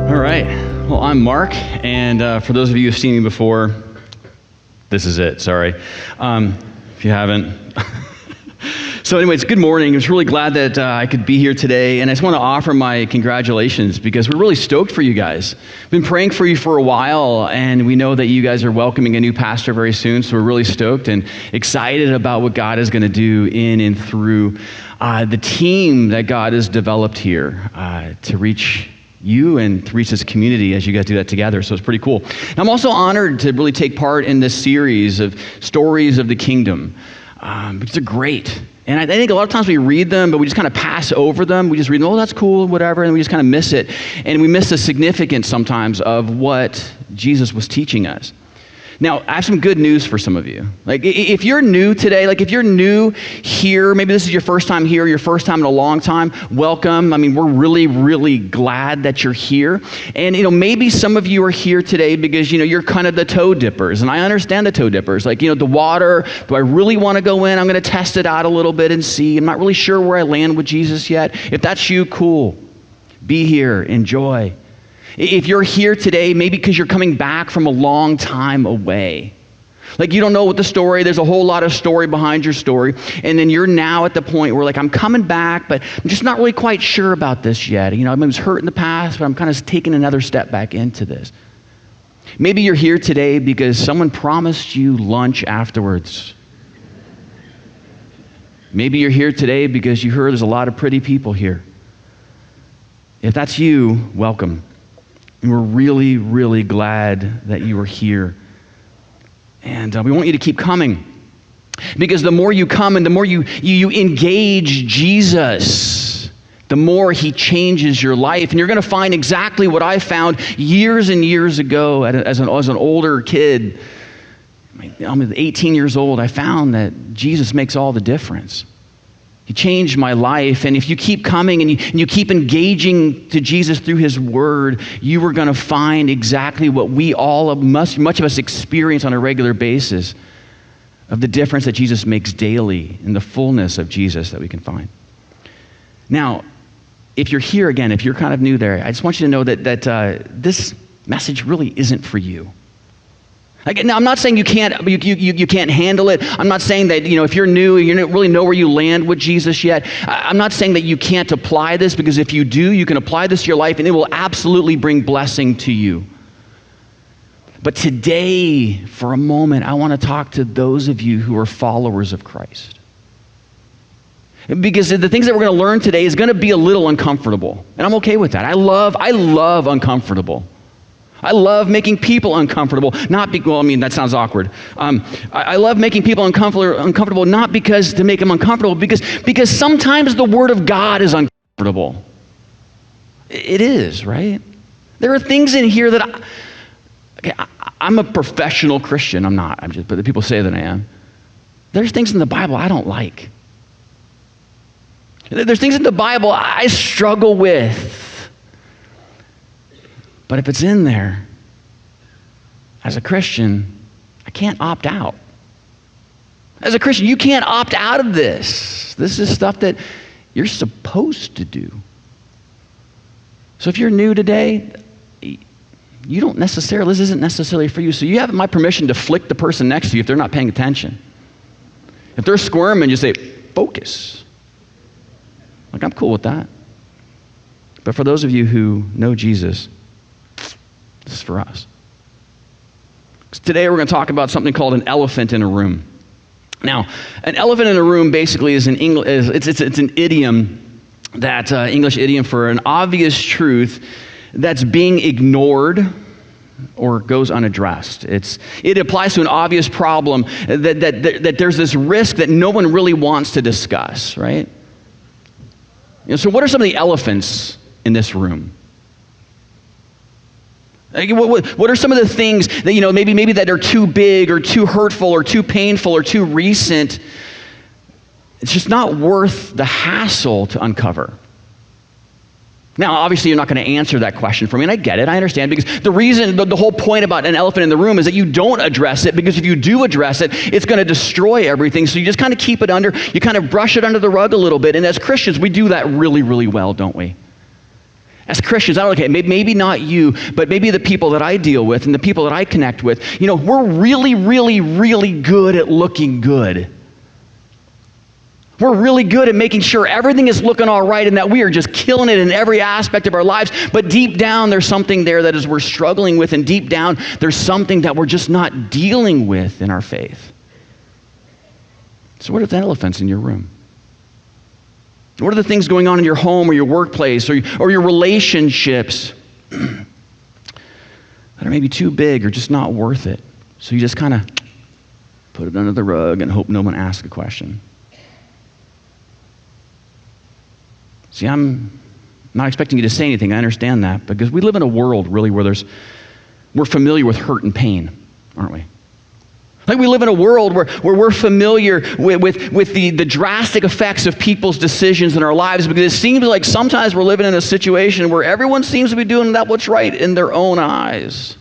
All right. Well, I'm Marc, and for those of you who've seen me before, this is it. Sorry. If you haven't. So anyways, good morning. I was really glad that I could be here today, and I just want to offer my congratulations because we're really stoked for you guys. Been praying for you for a while, and we know that you guys are welcoming a new pastor very soon, so we're really stoked and excited about what God is going to do in and through the team that God has developed here to reach you and to reach this community as you guys do that together. So it's pretty cool. And I'm also honored to really take part in this series of stories of the kingdom. Because they're great. And I think a lot of times we read them, but we just kind of pass over them. We just read them, oh, that's cool, whatever, and we just kind of miss it. And we miss the significance sometimes of what Jesus was teaching us. Now, I have some good news for some of you. Like, if you're new today, like if you're new here, maybe this is your first time here, your first time in a long time, welcome. I mean, we're really, really glad that you're here. And, maybe some of you are here today because, you're kind of the toe dippers. And I understand the toe dippers. Like, the water, do I really want to go in? I'm going to test it out a little bit and see. I'm not really sure where I land with Jesus yet. If that's you, cool. Be here. Enjoy. If you're here today, maybe because you're coming back from a long time away. Like you don't know what the story, there's a whole lot of story behind your story. And then you're now at the point where I'm coming back, but I'm just not really quite sure about this yet. I was hurt in the past, but I'm kind of taking another step back into this. Maybe you're here today because someone promised you lunch afterwards. Maybe you're here today because you heard there's a lot of pretty people here. If that's you, welcome. And we're really, really glad that you are here. And we want you to keep coming. Because the more you come and the more you engage Jesus, the more he changes your life. And you're going to find exactly what I found years and years ago as an older kid. I'm 18 years old. I found that Jesus makes all the difference. He changed my life, and if you keep coming and you keep engaging to Jesus through his word, you are going to find exactly what we all, much of us experience on a regular basis of the difference that Jesus makes daily in the fullness of Jesus that we can find. Now, if you're here again, if you're kind of new there, I just want you to know that this message really isn't for you. Now, I'm not saying you can't handle it. I'm not saying that, if you're new, you don't really know where you land with Jesus yet. I'm not saying that you can't apply this, because if you do, you can apply this to your life and it will absolutely bring blessing to you. But today, for a moment, I want to talk to those of you who are followers of Christ. Because the things that we're going to learn today is going to be a little uncomfortable. And I'm okay with that. I love uncomfortable. I love making people uncomfortable, that sounds awkward. I love making people uncomfortable, not because to make them uncomfortable, because sometimes the Word of God is uncomfortable. It is, right? There are things in here that I'm a professional Christian. I'm not, but the people say that I am. There's things in the Bible I don't like. There's things in the Bible I struggle with. But if it's in there, as a Christian, I can't opt out. As a Christian, you can't opt out of this. This is stuff that you're supposed to do. So if you're new today, this isn't necessarily for you. So you have my permission to flick the person next to you if they're not paying attention. If they're squirming, you say, focus. I'm cool with that. But for those of you who know Jesus, this is for us. Today we're going to talk about something called an elephant in a room. Now, an elephant in a room basically is it's an idiom, that English idiom for an obvious truth that's being ignored or goes unaddressed. It applies to an obvious problem that there's this risk that no one really wants to discuss, right? So what are some of the elephants in this room? What are some of the things that, maybe that are too big or too hurtful or too painful or too recent? It's just not worth the hassle to uncover. Now, obviously, you're not going to answer that question for me, and I get it, I understand, because the whole point about an elephant in the room is that you don't address it, because if you do address it, it's going to destroy everything, so you just kind of keep it under, you kind of brush it under the rug a little bit, and as Christians, we do that really, really well, don't we? As Christians, I don't know, okay, maybe not you, but maybe the people that I deal with and the people that I connect with, we're really, really, really good at looking good. We're really good at making sure everything is looking all right and that we are just killing it in every aspect of our lives. But deep down, there's something there that we're struggling with, and deep down, there's something that we're just not dealing with in our faith. So what are the elephants in your room? What are the things going on in your home or your workplace or your relationships that are maybe too big or just not worth it? So you just kind of put it under the rug and hope no one asks a question. See, I'm not expecting you to say anything. I understand that, because we live in a world really where we're familiar with hurt and pain, aren't we? Like, we live in a world where we're familiar with the drastic effects of people's decisions in our lives, because it seems like sometimes we're living in a situation where everyone seems to be doing that what's right in their own eyes.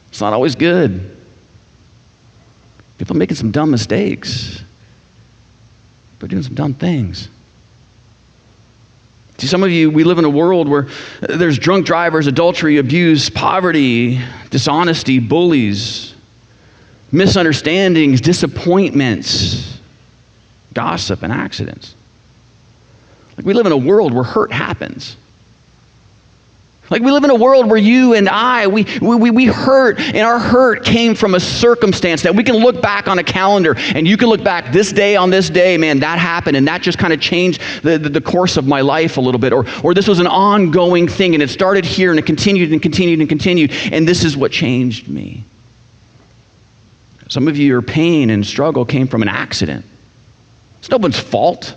It's not always good. People are making some dumb mistakes. They're doing some dumb things. See, some of you, we live in a world where there's drunk drivers, adultery, abuse, poverty, dishonesty, bullies, misunderstandings, disappointments, gossip, and accidents. Like, we live in a world where hurt happens. Like, we live in a world where you and I, we hurt, and our hurt came from a circumstance that we can look back on a calendar, and you can look back this day on this day, man, that happened, and that just kind of changed the course of my life a little bit, or this was an ongoing thing, and it started here, and it continued and continued and continued, and this is what changed me. Some of you, your pain and struggle came from an accident. It's no one's fault.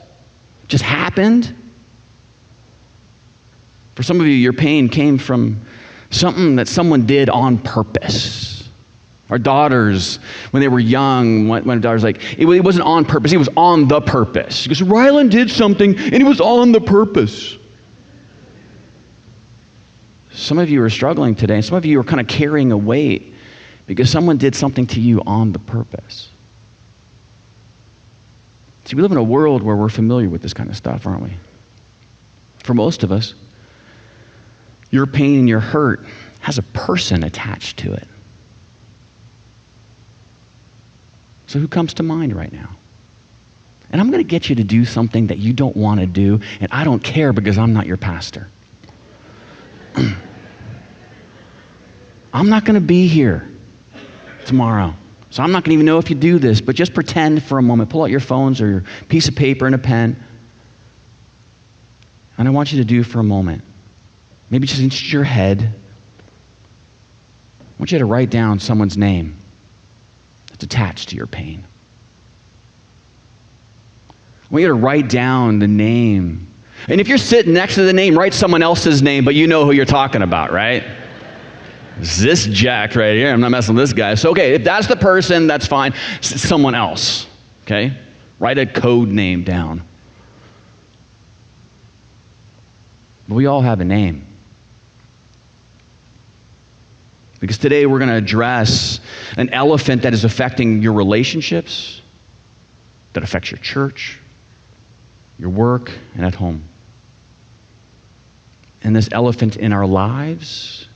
It just happened. For some of you, your pain came from something that someone did on purpose. Our daughters, when they were young, when a daughter's like, it wasn't on purpose, it was on the purpose. She goes, Rylan did something, and it was on the purpose. Some of you are struggling today, and some of you are kind of carrying a weight because someone did something to you on the purpose. See, we live in a world where we're familiar with this kind of stuff, aren't we? For most of us, your pain and your hurt has a person attached to it. So who comes to mind right now? And I'm going to get you to do something that you don't want to do, and I don't care because I'm not your pastor. I'm not going to be here tomorrow. So I'm not going to even know if you do this, but just pretend for a moment. Pull out your phones or your piece of paper and a pen. And I want you to do for a moment. Maybe just in your head. I want you to write down someone's name that's attached to your pain. I want you to write down the name. And if you're sitting next to the name, write someone else's name, but you know who you're talking about, right? This jack right here, I'm not messing with this guy. So, okay, if that's the person, that's fine. Someone else, okay? Write a code name down. But we all have a name. Because today we're going to address an elephant that is affecting your relationships, that affects your church, your work, and at home. And this elephant in our lives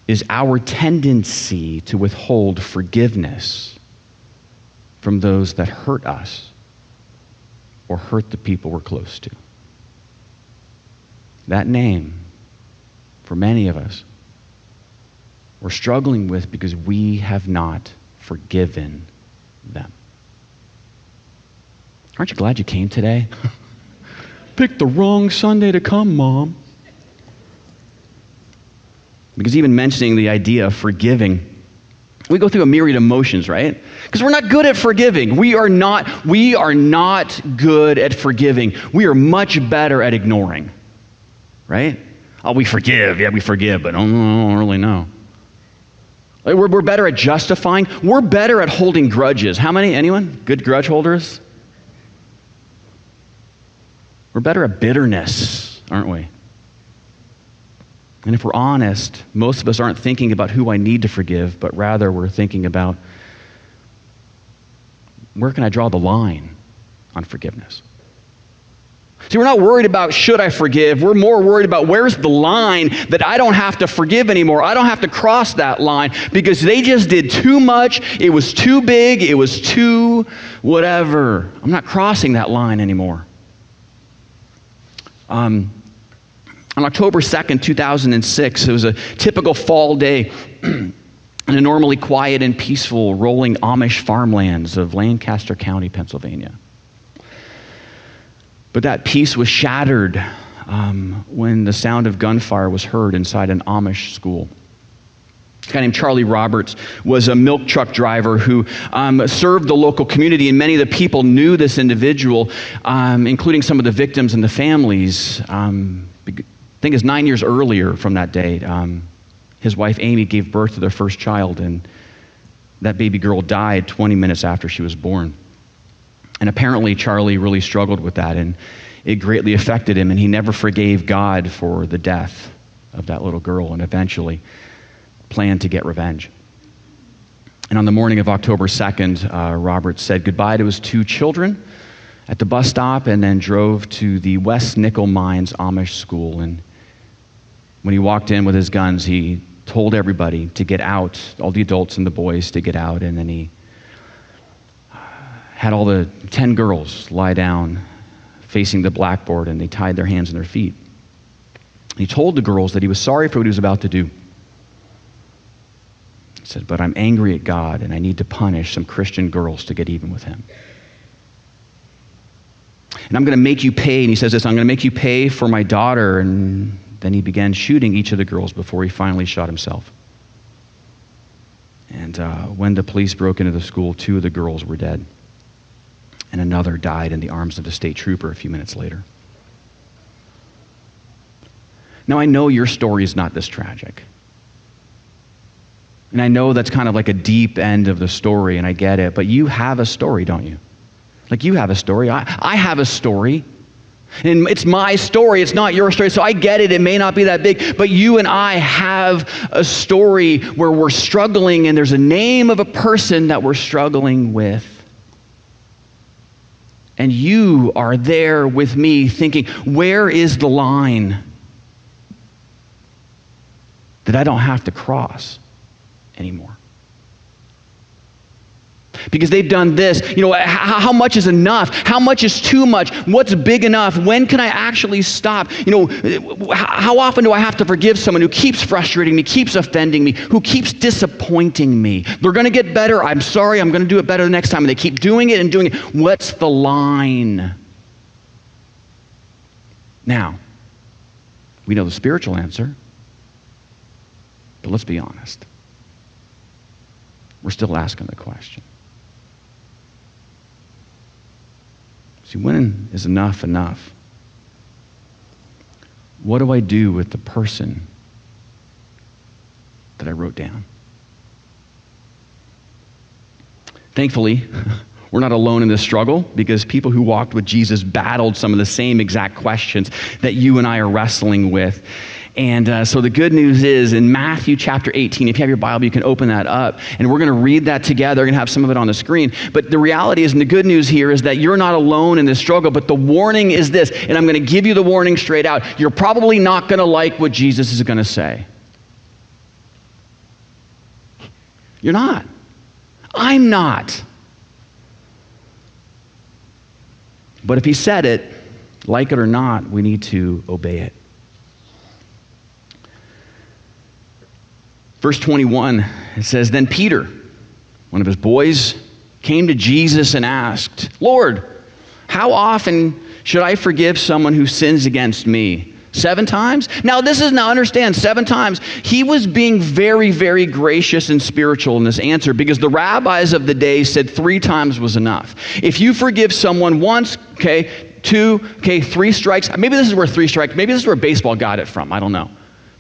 is our tendency to withhold forgiveness from those that hurt us or hurt the people we're close to. That name, for many of us, we're struggling with because we have not forgiven them. Aren't you glad you came today? Picked the wrong Sunday to come, Mom. Because even mentioning the idea of forgiving, we go through a myriad of emotions, right? Because we're not good at forgiving. We are not good at forgiving. We are much better at ignoring, right? Oh, we forgive. Yeah, we forgive, but I don't really know. Like, we're better at justifying. We're better at holding grudges. How many? Anyone? Good grudge holders? We're better at bitterness, aren't we? And if we're honest, most of us aren't thinking about who I need to forgive, but rather we're thinking about where can I draw the line on forgiveness? See, we're not worried about should I forgive. We're more worried about where's the line that I don't have to forgive anymore. I don't have to cross that line because they just did too much. It was too big. It was too whatever. I'm not crossing that line anymore. On October 2nd, 2006, it was a typical fall day in the normally quiet and peaceful rolling Amish farmlands of Lancaster County, Pennsylvania. But that peace was shattered when the sound of gunfire was heard inside an Amish school. A guy named Charlie Roberts was a milk truck driver who served the local community, and many of the people knew this individual, including some of the victims and the families. I think it's 9 years earlier from that day, his wife Amy gave birth to their first child, and that baby girl died 20 minutes after she was born. And apparently Charlie really struggled with that, and it greatly affected him, and he never forgave God for the death of that little girl, and eventually planned to get revenge. And on the morning of October 2nd, Roberts said goodbye to his two children at the bus stop and then drove to the West Nickel Mines Amish school. And when he walked in with his guns, he told everybody to get out, all the adults and the boys to get out, and then he had all the 10 girls lie down facing the blackboard, and they tied their hands and their feet. He told the girls that he was sorry for what he was about to do. He said, but I'm angry at God, and I need to punish some Christian girls to get even with him. And I'm going to make you pay, and he says this, I'm going to make you pay for my daughter. And then he began shooting each of the girls before he finally shot himself. And when the police broke into the school, 2 of the girls were dead. And another died in the arms of the state trooper a few minutes later. Now, I know your story is not this tragic. And I know that's kind of like a deep end of the story, and I get it, but you have a story, don't you? Like, you have a story. I have a story. And it's my story, it's not your story, so I get it, it may not be that big, but you and I have a story where we're struggling, and there's a name of a person that we're struggling with. And you are there with me thinking, where is the line that I don't have to cross anymore? Because they've done this. How much is enough? How much is too much? What's big enough? When can I actually stop? How often do I have to forgive someone who keeps frustrating me, keeps offending me, who keeps disappointing me? They're going to get better. I'm sorry. I'm going to do it better the next time. And they keep doing it and doing it. What's the line? Now, we know the spiritual answer, but let's be honest. We're still asking the question. See, when is enough enough? What do I do with the person that I wrote down? Thankfully, we're not alone in this struggle, because people who walked with Jesus battled some of the same exact questions that you and I are wrestling with. And so the good news is in Matthew chapter 18, if you have your Bible, you can open that up, and we're going to read that together. We're going to have some of it on the screen. But the reality is, and the good news here is that you're not alone in this struggle, but the warning is this, and I'm going to give you the warning straight out. You're probably not going to like what Jesus is going to say. You're not. I'm not. But if he said it, like it or not, we need to obey it. Verse 21, it says, then Peter, one of his boys, came to Jesus and asked, Lord, how often should I forgive someone who sins against me? 7 times? Now understand, 7 times. He was being very, very gracious and spiritual in this answer, because the rabbis of the day said 3 times was enough. If you forgive someone once, 2, 3 strikes. Maybe this is where 3 strikes, maybe this is where baseball got it from. I don't know.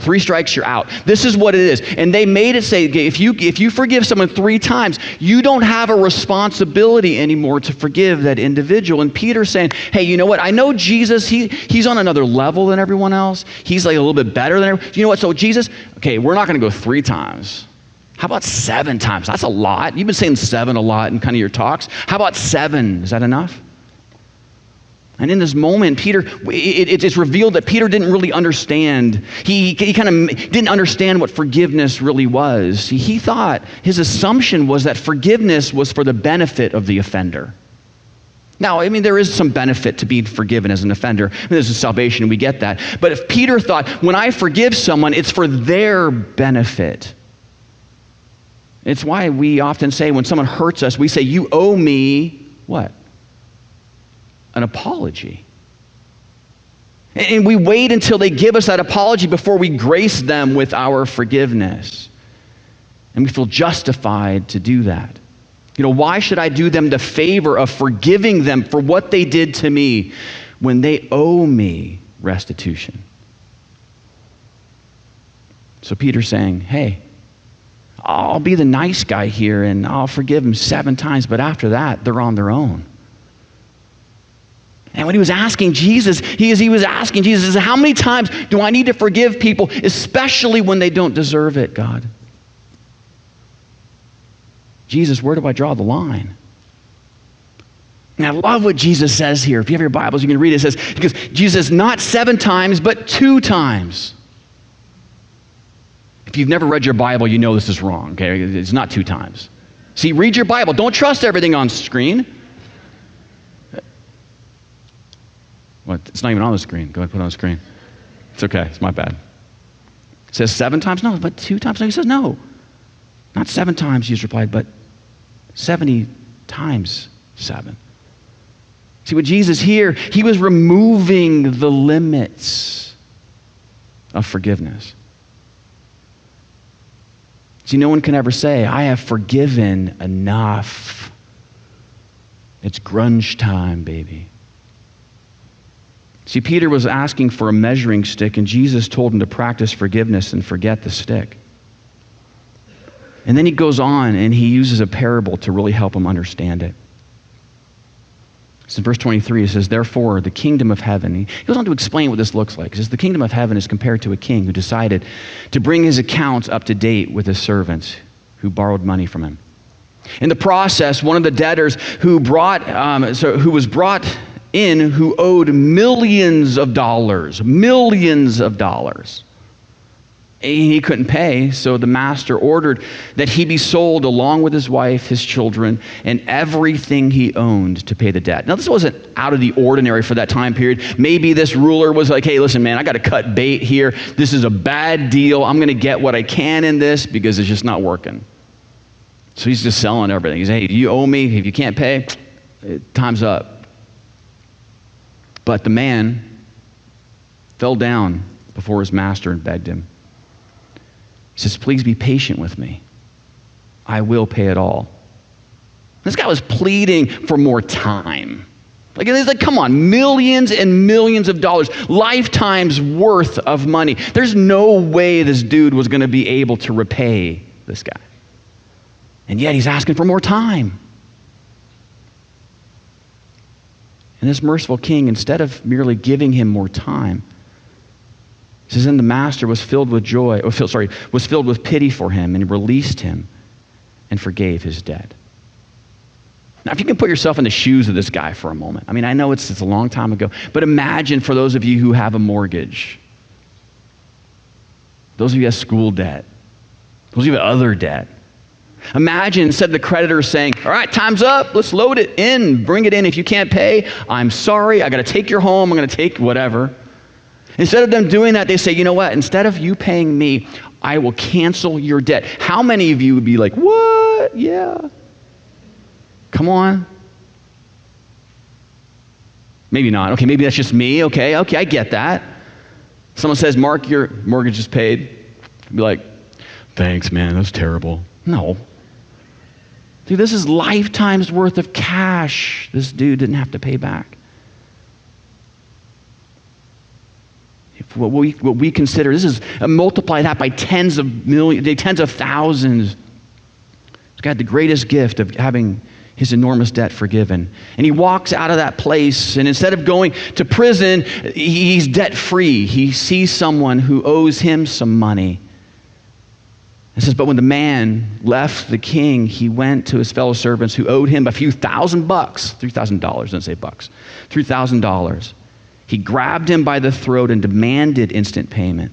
3 strikes, you're out. This is what it is. And they made it say, if you forgive someone 3 times, you don't have a responsibility anymore to forgive that individual. And Peter's saying, hey, you know what? I know Jesus, he's on another level than everyone else. He's like a little bit better than everyone. You know what? So Jesus, we're not going to go 3 times. How about 7 times? That's a lot. You've been saying 7 a lot in kind of your talks. How about 7? Is that enough? And in this moment, it's revealed that Peter didn't really understand. He kind of didn't understand what forgiveness really was. He thought, his assumption was that forgiveness was for the benefit of the offender. Now, I mean, there is some benefit to being forgiven as an offender. I mean, this is salvation, we get that. But if Peter thought, when I forgive someone, it's for their benefit. It's why we often say when someone hurts us, we say, you owe me what? An apology. And we wait until they give us that apology before we grace them with our forgiveness. And we feel justified to do that. Why should I do them the favor of forgiving them for what they did to me when they owe me restitution? So Peter's saying, hey, I'll be the nice guy here and I'll forgive them 7 times, but after that, they're on their own. And when he was asking Jesus, he was asking Jesus, how many times do I need to forgive people, especially when they don't deserve it, God? Jesus, where do I draw the line? And I love what Jesus says here. If you have your Bibles, you can read it. It says, because Jesus says, not 7 times, but 2 times. If you've never read your Bible, you know this is wrong, okay? It's not 2 times. See, read your Bible. Don't trust everything on screen. What? It's not even on the screen. Go ahead and put it on the screen. It's okay. It's my bad. It says 7 times? No, but 2 times? No, he says no. Not 7 times, Jesus replied, but 70 times 7. See, what Jesus here, he was removing the limits of forgiveness. See, no one can ever say, I have forgiven enough. It's grunge time, baby. See, Peter was asking for a measuring stick, and Jesus told him to practice forgiveness and forget the stick. And then he goes on, and he uses a parable to really help him understand it. So in verse 23, it says, therefore, the kingdom of heaven. He goes on to explain what this looks like. He says, the kingdom of heaven is compared to a king who decided to bring his accounts up to date with his servants who borrowed money from him. In the process, one of the debtors who was brought in, who owed millions of dollars. He couldn't pay, so the master ordered that he be sold along with his wife, his children, and everything he owned to pay the debt. Now, this wasn't out of the ordinary for that time period. Maybe this ruler was like, hey, listen, man, I got to cut bait here. This is a bad deal. I'm going to get what I can in this because it's just not working. So he's just selling everything. He's, hey, you owe me. If you can't pay, time's up. But the man fell down before his master and begged him. He says, please be patient with me. I will pay it all. This guy was pleading for more time. It's like, come on, millions and millions of dollars, lifetimes worth of money. There's no way this dude was going to be able to repay this guy. And yet he's asking for more time. And this merciful king, instead of merely giving him more time, it says, then the master was filled with was filled with pity for him and released him and forgave his debt. Now, if you can put yourself in the shoes of this guy for a moment. I mean, I know it's a long time ago, but imagine for those of you who have a mortgage, those of you who have school debt, those of you who have other debt. Imagine instead of the creditor saying, all right, time's up, let's load it in, bring it in. If you can't pay, I'm sorry, I got to take your home, I'm going to take whatever. Instead of them doing that, they say, you know what? Instead of you paying me, I will cancel your debt. How many of you would be like, what? Yeah. Come on. Maybe not. Okay, maybe that's just me. Okay, I get that. Someone says, Mark, your mortgage is paid. I'd be like, thanks, man, that's terrible. No. Dude, this is lifetimes worth of cash this dude didn't have to pay back. What we consider, this is multiply that by tens of millions, tens of thousands. He's got the greatest gift of having his enormous debt forgiven. And he walks out of that place, and instead of going to prison, he's debt free. He sees someone who owes him some money. It says, but when the man left the king, he went to his fellow servants who owed him a few $1,000, $3,000, doesn't say bucks, $3,000. He grabbed him by the throat and demanded instant payment.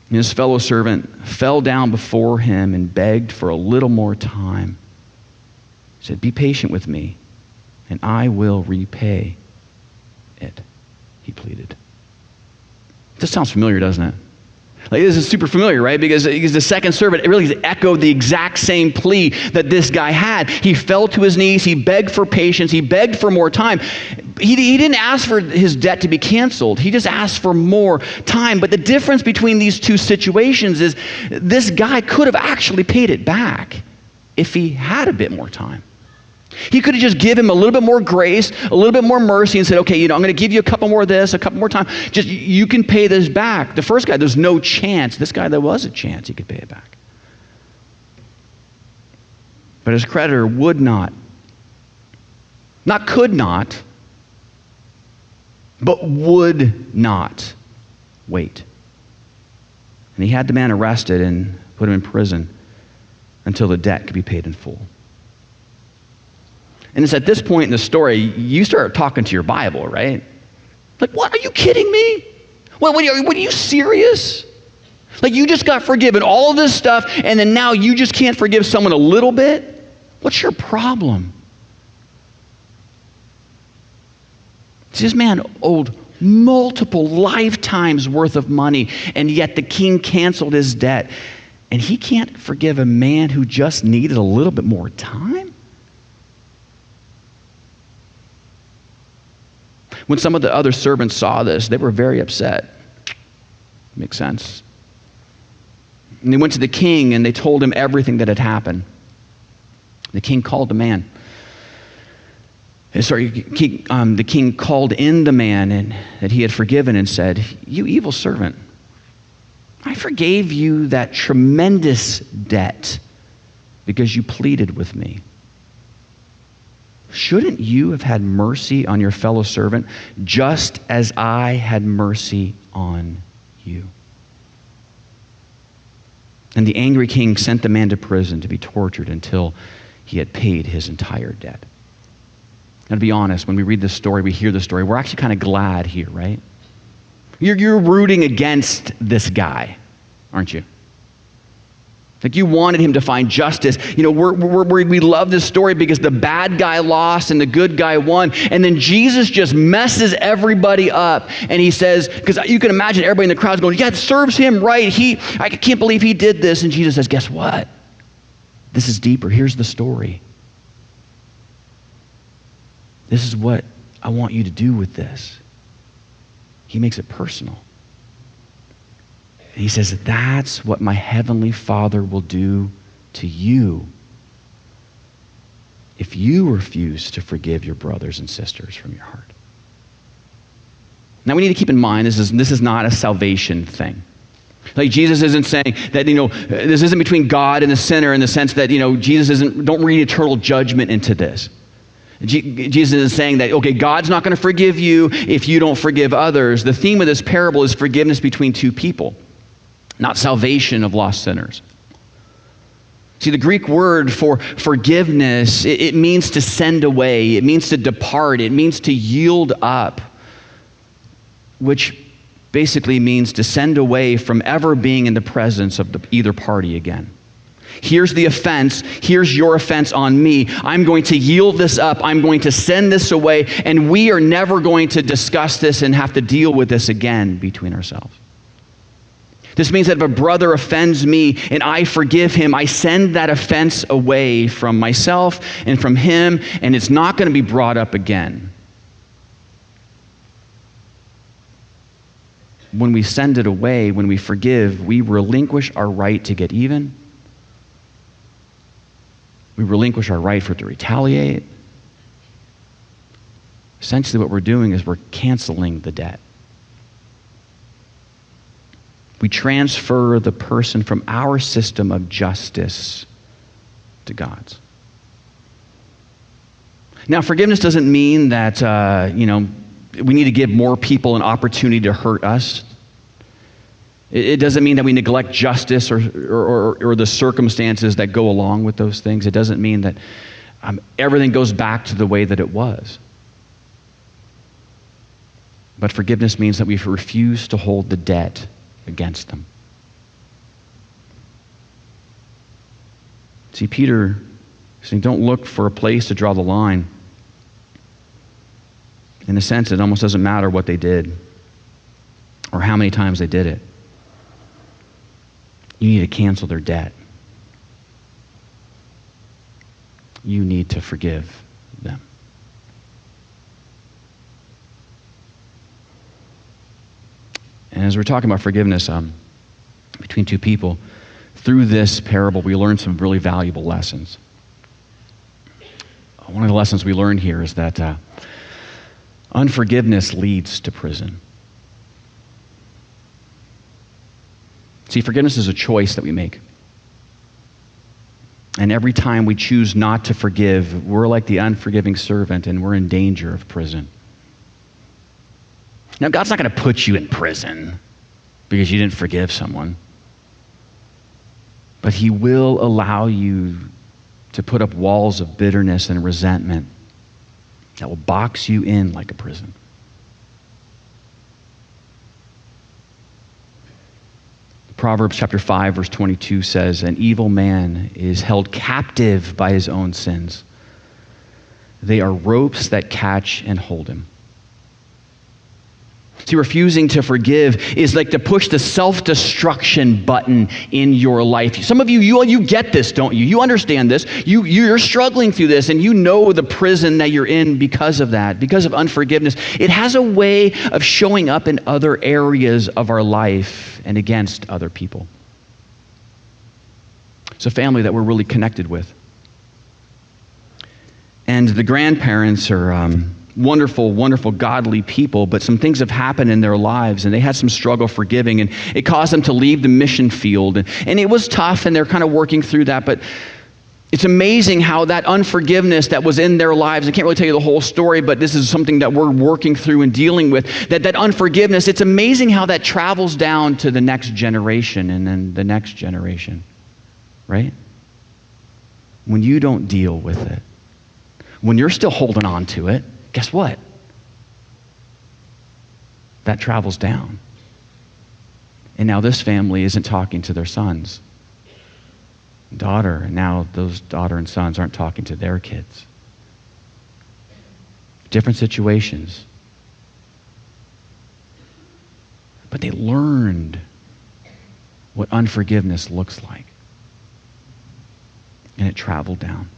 And his fellow servant fell down before him and begged for a little more time. He said, be patient with me, and I will repay it, he pleaded. This sounds familiar, doesn't it? Like, this is super familiar, right? Because the second servant really echoed the exact same plea that this guy had. He fell to his knees. He begged for patience. He begged for more time. He didn't ask for his debt to be canceled. He just asked for more time. But the difference between these two situations is this guy could have actually paid it back if he had a bit more time. He could have just given him a little bit more grace, a little bit more mercy, and said, okay, I'm going to give you a couple more of this, a couple more time. Just, you can pay this back. The first guy, there's no chance. This guy, there was a chance he could pay it back. But his creditor would not could not, but would not wait. And he had the man arrested and put him in prison until the debt could be paid in full. And it's at this point in the story, you start talking to your Bible, right? Like, what? Are you kidding me? What are you serious? Like, you just got forgiven all of this stuff, and then now you just can't forgive someone a little bit? What's your problem? See, this man owed multiple lifetimes worth of money, and yet the king canceled his debt. And he can't forgive a man who just needed a little bit more time? When some of the other servants saw this, they were very upset. Makes sense. And they went to the king and they told him everything that had happened. The king called the man. The king called in the man that he had forgiven and said, you evil servant, I forgave you that tremendous debt because you pleaded with me. Shouldn't you have had mercy on your fellow servant just as I had mercy on you? And the angry king sent the man to prison to be tortured until he had paid his entire debt. Now, to be honest, when we read this story, we hear this story, we're actually kind of glad here, right? You're rooting against this guy, aren't you? Like, you wanted him to find justice. We love this story because the bad guy lost and the good guy won. And then Jesus just messes everybody up. And he says, because you can imagine everybody in the crowd going, yeah, it serves him right. I can't believe he did this. And Jesus says, guess what? This is deeper. Here's the story. This is what I want you to do with this. He makes it personal. And he says, that's what my heavenly Father will do to you if you refuse to forgive your brothers and sisters from your heart. Now, we need to keep in mind, this is not a salvation thing. Like, Jesus isn't saying that, this isn't between God and the sinner in the sense that, don't read eternal judgment into this. Jesus is saying that, okay, God's not going to forgive you if you don't forgive others. The theme of this parable is forgiveness between two people, not salvation of lost sinners. See, the Greek word for forgiveness, it means to send away. It means to depart. It means to yield up, which basically means to send away from ever being in the presence of either party again. Here's the offense. Here's your offense on me. I'm going to yield this up. I'm going to send this away, and we are never going to discuss this and have to deal with this again between ourselves. This means that if a brother offends me and I forgive him, I send that offense away from myself and from him, and it's not going to be brought up again. When we send it away, when we forgive, we relinquish our right to get even. We relinquish our right for it to retaliate. Essentially, what we're doing is we're canceling the debt. We transfer the person from our system of justice to God's. Now, forgiveness doesn't mean that, we need to give more people an opportunity to hurt us. It doesn't mean that we neglect justice or the circumstances that go along with those things. It doesn't mean that everything goes back to the way that it was. But forgiveness means that we refuse to hold the debt against them. See, Peter is saying, don't look for a place to draw the line. In a sense, it almost doesn't matter what they did or how many times they did it. You need to cancel their debt. You need to forgive them. And as we're talking about forgiveness between two people, through this parable, we learn some really valuable lessons. One of the lessons we learn here is that unforgiveness leads to prison. See, forgiveness is a choice that we make. And every time we choose not to forgive, we're like the unforgiving servant, and we're in danger of prison. Now, God's not going to put you in prison because you didn't forgive someone. But He will allow you to put up walls of bitterness and resentment that will box you in like a prison. Proverbs chapter 5, verse 22 says, an evil man is held captive by his own sins. They are ropes that catch and hold him. See, refusing to forgive is like to push the self-destruction button in your life. Some of you get this, don't you? You understand this. You're struggling through this, and you know the prison that you're in because of that, because of unforgiveness. It has a way of showing up in other areas of our life and against other people. It's a family that we're really connected with. And the grandparents are wonderful, wonderful, godly people, but some things have happened in their lives, and they had some struggle forgiving, and it caused them to leave the mission field. And it was tough, and they're kind of working through that, but it's amazing how that unforgiveness that was in their lives, I can't really tell you the whole story, but this is something that we're working through and dealing with, that unforgiveness, it's amazing how that travels down to the next generation and then the next generation, right? When you don't deal with it, when you're still holding on to it, guess what? That travels down. And now this family isn't talking to their sons. Daughter, and now those daughter and sons aren't talking to their kids. Different situations. But they learned what unforgiveness looks like. And it traveled down.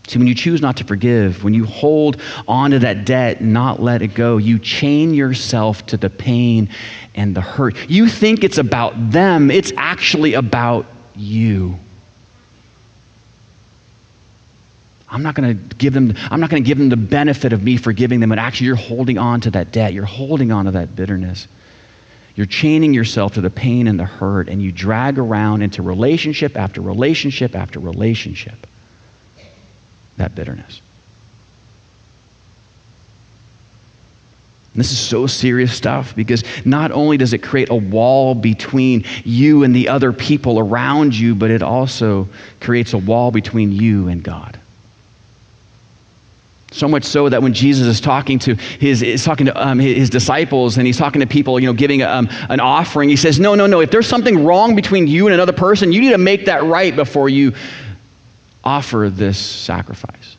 See, when you choose not to forgive, when you hold on to that debt and not let it go, you chain yourself to the pain and the hurt. You think it's about them. It's actually about you. I'm not going to give them the benefit of me forgiving them, and actually you're holding on to that debt. You're holding on to that bitterness. You're chaining yourself to the pain and the hurt, and you drag around into relationship after relationship after relationship that bitterness. And this is so serious stuff, because not only does it create a wall between you and the other people around you, but it also creates a wall between you and God. So much so that when Jesus is talking to his disciples, and he's talking to people, giving an offering, he says, no. If there's something wrong between you and another person, you need to make that right before you offer this sacrifice.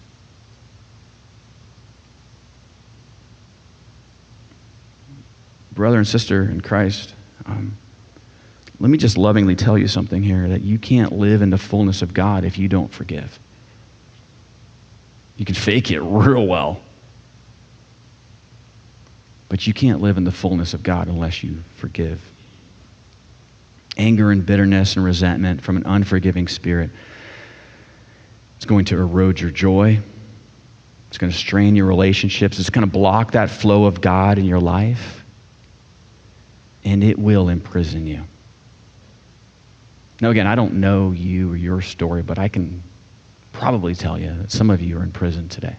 Brother and sister in Christ, let me just lovingly tell you something here, that you can't live in the fullness of God if you don't forgive. You can fake it real well, but you can't live in the fullness of God unless you forgive. Anger and bitterness and resentment from an unforgiving spirit, it's going to erode your joy. It's going to strain your relationships. It's going to block that flow of God in your life. And it will imprison you. Now, again, I don't know you or your story, but I can probably tell you that some of you are in prison today.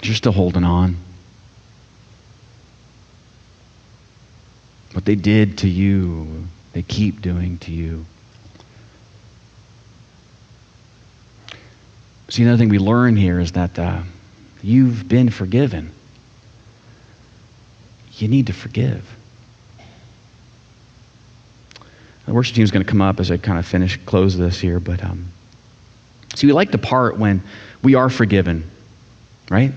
You're still holding on. What they did to you, they keep doing to you. See, another thing we learn here is that you've been forgiven. You need to forgive. The worship team is going to come up as I kind of close this here, but see, we like the part when we are forgiven, right?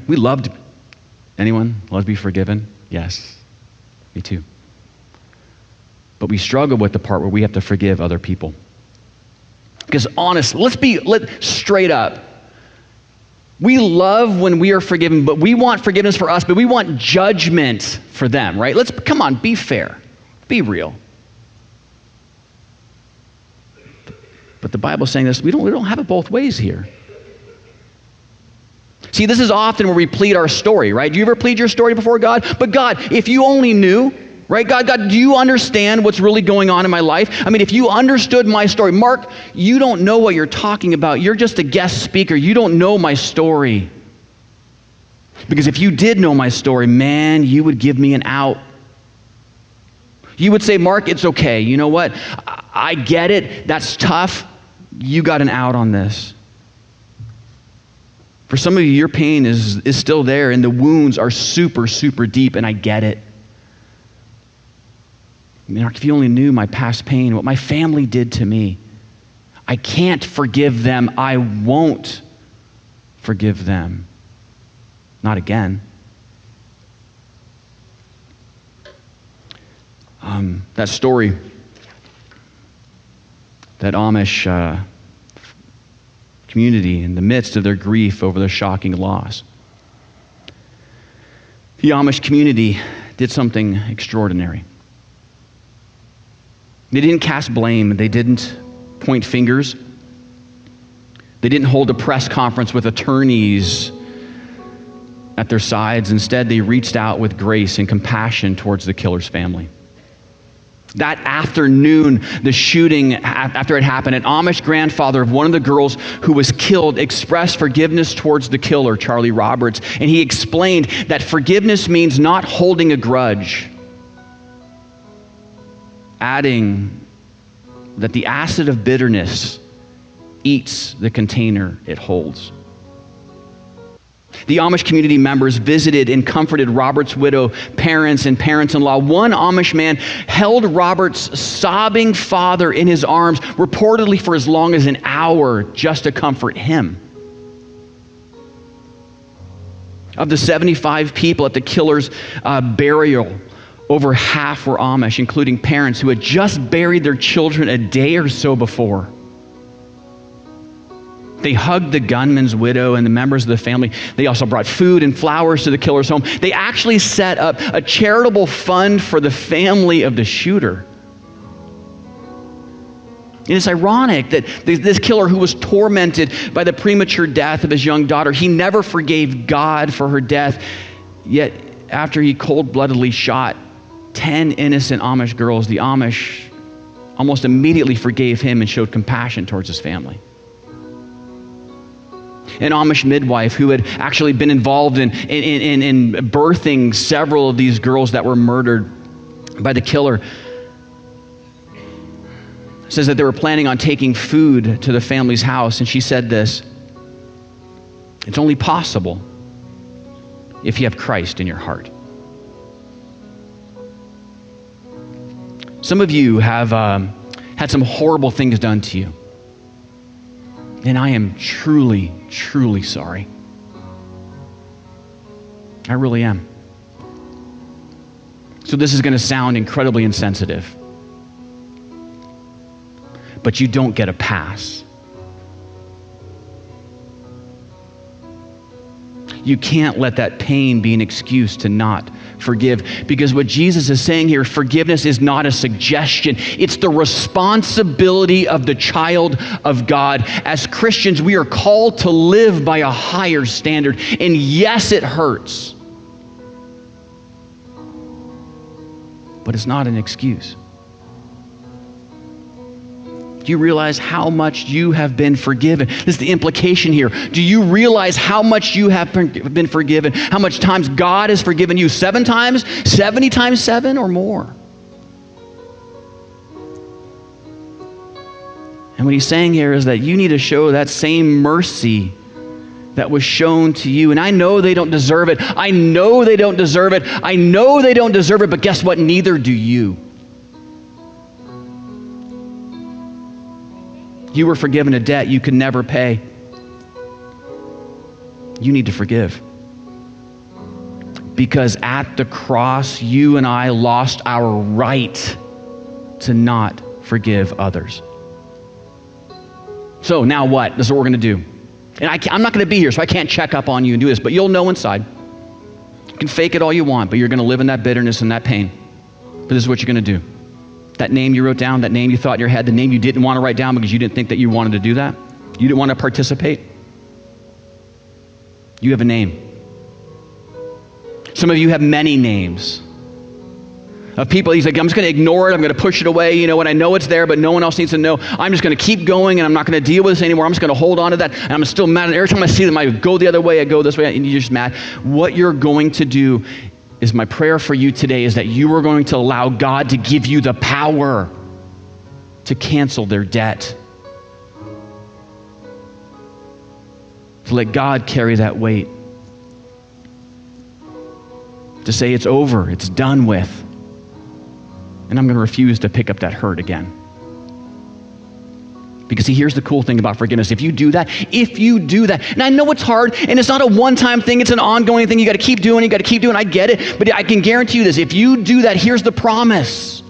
Anyone love to be forgiven? Yes, me too. But we struggle with the part where we have to forgive other people. Because honestly, let's straight up. We love when we are forgiven, but we want forgiveness for us, but we want judgment for them, right? Come on, be fair. Be real. But the Bible's saying this, we don't have it both ways here. See, this is often where we plead our story, right? Do you ever plead your story before God? But God, if you only knew, right? God, do you understand what's really going on in my life? I mean, if you understood my story, Mark, you don't know what you're talking about. You're just a guest speaker. You don't know my story. Because if you did know my story, man, you would give me an out. You would say, Mark, it's okay. You know what? I get it. That's tough. You got an out on this. For some of you, your pain is still there, and the wounds are super, super deep, and I get it. Mark, if you only knew my past pain, what my family did to me, I can't forgive them. I won't forgive them. Not again. That story, that Amish community in the midst of their grief over their shocking loss. The Amish community did something extraordinary. They didn't cast blame. They didn't point fingers. They didn't hold a press conference with attorneys at their sides. Instead, they reached out with grace and compassion towards the killer's family. That afternoon, the shooting, after it happened, an Amish grandfather of one of the girls who was killed expressed forgiveness towards the killer, Charlie Roberts, and he explained that forgiveness means not holding a grudge, adding that the acid of bitterness eats the container it holds. The Amish community members visited and comforted Robert's widow, parents, and parents-in-law. One Amish man held Robert's sobbing father in his arms, reportedly for as long as an hour, just to comfort him. Of the 75 people at the killer's burial, over half were Amish, including parents who had just buried their children a day or so before. They hugged the gunman's widow and the members of the family. They also brought food and flowers to the killer's home. They actually set up a charitable fund for the family of the shooter. And it's ironic that this killer, who was tormented by the premature death of his young daughter, he never forgave God for her death. Yet after he cold-bloodedly shot 10 innocent Amish girls, the Amish almost immediately forgave him and showed compassion towards his family. An Amish midwife who had actually been involved in birthing several of these girls that were murdered by the killer says that they were planning on taking food to the family's house, and she said this: "It's only possible if you have Christ in your heart." Some of you have had some horrible things done to you. And I am truly, truly sorry. I really am. So this is going to sound incredibly insensitive. But you don't get a pass. You can't let that pain be an excuse to not forgive. Because what Jesus is saying here, forgiveness is not a suggestion. It's the responsibility of the child of God. As Christians, we are called to live by a higher standard. And yes, it hurts. But it's not an excuse. Do you realize how much you have been forgiven? This is the implication here. Do you realize how much you have been forgiven? How much times God has forgiven you? 7 times? 70 times 7 or more? And what he's saying here is that you need to show that same mercy that was shown to you. And I know they don't deserve it. I know they don't deserve it. I know they don't deserve it, but guess what? Neither do you. You were forgiven a debt you could never pay. You need to forgive. Because at the cross, you and I lost our right to not forgive others. So now what? This is what we're going to do. And I'm not going to be here, so I can't check up on you and do this, but you'll know inside. You can fake it all you want, but you're going to live in that bitterness and that pain. But this is what you're going to do. That name you wrote down, that name you thought in your head, the name you didn't want to write down because you didn't think that you wanted to do that, you didn't want to participate. You have a name. Some of you have many names of people. He's like, I'm just going to ignore it. I'm going to push it away. You know what? I know it's there, but no one else needs to know. I'm just going to keep going, and I'm not going to deal with this anymore. I'm just going to hold on to that, and I'm still mad. And every time I see them, I go the other way. I go this way, and you're just mad. What you're going to do is, my prayer for you today is that you are going to allow God to give you the power to cancel their debt. To let God carry that weight. To say it's over, it's done with. And I'm going to refuse to pick up that hurt again. Because see, here's the cool thing about forgiveness. If you do that, and I know it's hard, and it's not a one-time thing, it's an ongoing thing. You got to keep doing, I get it. But I can guarantee you this, if you do that, here's the promise.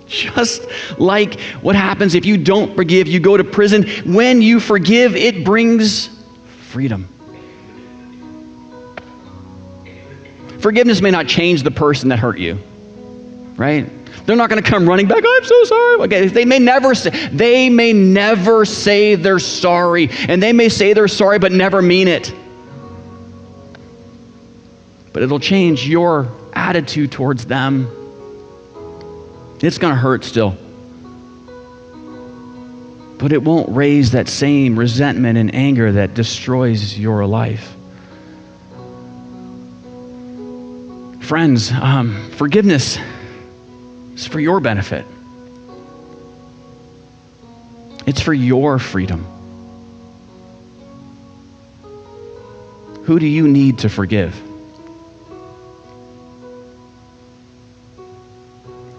Just like what happens if you don't forgive, you go to prison. When you forgive, it brings freedom. Forgiveness may not change the person that hurt you, right? They're not going to come running back, I'm so sorry. Okay, they may never say they're sorry, and they may say they're sorry but never mean it. But it'll change your attitude towards them. It's going to hurt still. But it won't raise that same resentment and anger that destroys your life. Friends, forgiveness is for your benefit. It's for your freedom. Who do you need to forgive?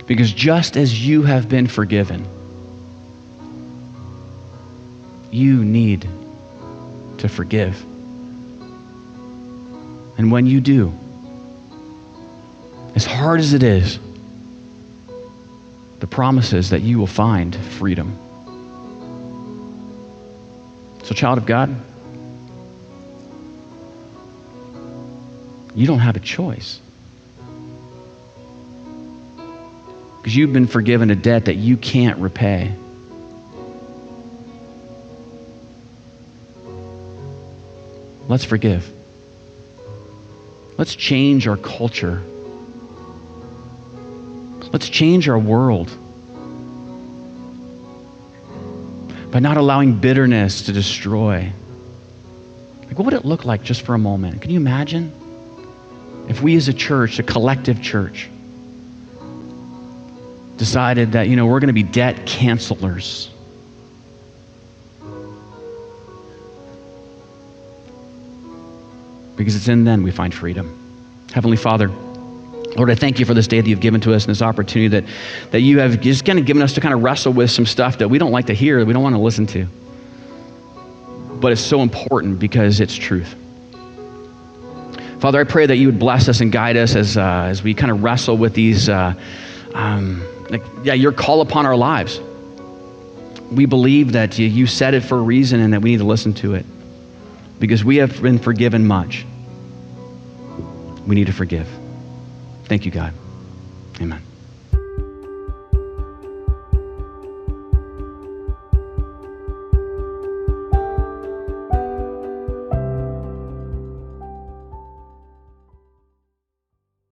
Because just as you have been forgiven, you need to forgive. And when you do, as hard as it is, the promise is that you will find freedom. So, child of God, you don't have a choice. Because you've been forgiven a debt that you can't repay. Let's forgive. Let's change our culture. Let's change our world by not allowing bitterness to destroy. Like, what would it look like just for a moment? Can you imagine if we as a church, a collective church, decided that, we're going to be debt cancelers? Because it's in then we find freedom. Heavenly Father, Lord, I thank you for this day that you've given to us and this opportunity that you have just kind of given us to kind of wrestle with some stuff that we don't like to hear, that we don't want to listen to. But it's so important because it's truth. Father, I pray that you would bless us and guide us as we kind of wrestle with these, your call upon our lives. We believe that you said it for a reason and that we need to listen to it. Because we have been forgiven much. We need to forgive. Thank you, God. Amen.